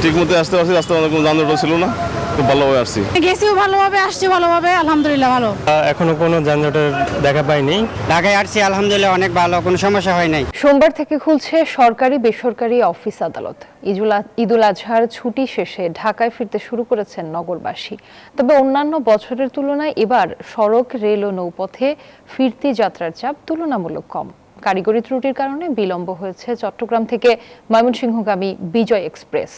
ঠিক মতো আসতে পারছি, রাস্তার মধ্যে কোনো যানজট ছিল না, খুব ভালোভাবে আসছি। গেছিও ভালোভাবে, আসছি ভালোভাবে, আলহামদুলিল্লাহ ভালো। এখনো কোনো যানজটের দেখা পাইনি। ঢাকায় আসছি আলহামদুলিল্লাহ অনেক ভালো, কোনো সমস্যা হয় নাই। সোমবার থেকে খুলছে সরকারি বেসরকারি অফিস আদালত। ঈদুল আজহার ছুটি শেষে ঢাকায় ফিরতে শুরু করেছেন নগরবাসী। তবে অন্যান্য বছরের তুলনায় এবার সড়ক, রেল ও নৌপথে ফিরতি যাত্রার চাপ তুলনামূলক কম। কারিগরি ত্রুটির কারণে বিলম্ব হয়েছে চট্টগ্রাম থেকে ময়মনসিংহগামী বিজয় এক্সপ্রেস।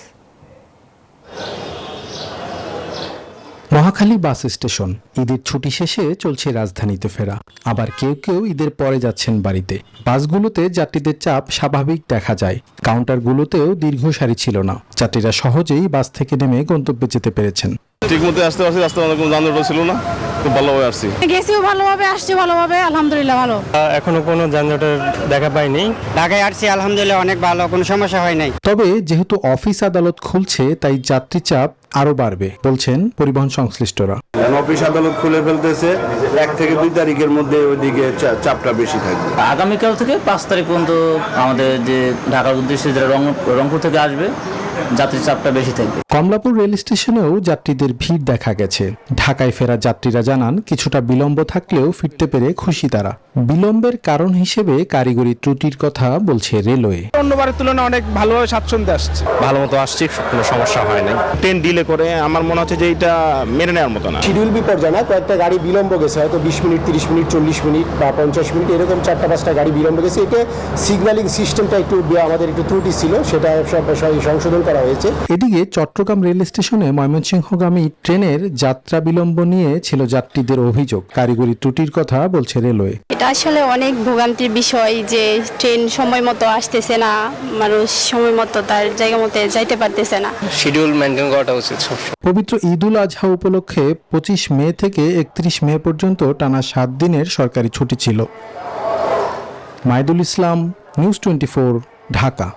Mohakhali bus station. ঈদের ছুটি শেষে চলছে রাজধানীতে ফেরা, আবার কেউ কেউ ঈদের পরে যাচ্ছেন বাড়িতে। বাসগুলোতে যাত্রীদের চাপ স্বাভাবিক দেখা যায়, কাউন্টারগুলোতেও দীর্ঘ সারি ছিল না। যাত্রীরা সহজেই বাস থেকে নেমে গন্তব্যে যেতে পেরেছেন। ঠিক মতো আসতে পারছি, রাস্তার মধ্যে কোনো যানজট ছিল না, খুব ভালোভাবে আসছি। গেছিও ভালোভাবে, আসছি ভালোভাবে, আলহামদুলিল্লাহ ভালো। এখনো কোনো যানজটের দেখা পাইনি। ঢাকায় আসছি আলহামদুলিল্লাহ অনেক ভালো, কোনো সমস্যা হয় নাই। তবে যেহেতু অফিস আদালত খুলছে, তাই যাত্রী চাপ আরো বাড়বে বলছেন পরিবহন সংশ্লিষ্টরা। অফিস আদালত খুলে ফেলতেছে, 1 থেকে 2 তারিখের মধ্যে ওইদিকে চাপটা বেশি থাকবে। আগামীকাল থেকে 5 তারিখ পর্যন্ত আমাদের যে ঢাকার উদ্দেশ্যে যারা রংপুর থেকে আসবে, যাত্রীর চাপটা বেশি থাকবে। কমলাপুর রেল স্টেশনেও যাত্রীদের ভিড় দেখা গেছে। ঢাকায় ফেরা যাত্রীরা জানান, কিছুটা বিলম্ব থাকলেও ফিরতে পেরে খুশি তারা। বিলম্বের কারণ হিসেবে কারিগরি ত্রুটির কথা বলছে রেলওয়ে। অন্যবারের তুলনায় অনেক ভালোভাবে স্বাচ্ছন্দ্যে আসছে, ভালো মতো আসছি, কোনো সমস্যা হয় নাই। ট্রেন ডিলে করে আমার মনে হচ্ছে যে এটা মেনে নেওয়ার মতো না। শিডিউল বিপর্যয়, কয়েকটা গাড়ি বিলম্ব গেছে, হয়তো 20 মিনিট, 30 মিনিট, 40 মিনিট বা 50 মিনিট, এরকম 4-5টা গাড়ি বিলম্ব গেছে। এটা সিগন্যালিং সিস্টেমটা একটু আমাদের একটু ত্রুটি ছিল, সেটা সংশোধন করা হয়েছে। এদিকে চট্টগ্রাম রেল স্টেশনে ময়মনসিংহগামী ট্রেনের যাত্রা বিলম্ব নিয়ে ছিল যাত্রীদের অভিযোগ। কারিগরি ত্রুটির কথা বলছে রেলওয়ে। এটা আসলে অনেক ভোগান্তির বিষয় যে ট্রেন সময় মতো আসতেছে না, মানুষ সময় মতো তার জায়গা মতো যাইতে পারতেছে না। শিডিউল মেনটেন করাটা উচিত। পবিত্র ঈদুল আজহা উপলক্ষে 25 মে থেকে 31 মে পর্যন্ত টানা 7 দিনের সরকারি ছুটি ছিল। মাইদুল ইসলাম, নিউজ 24, ঢাকা।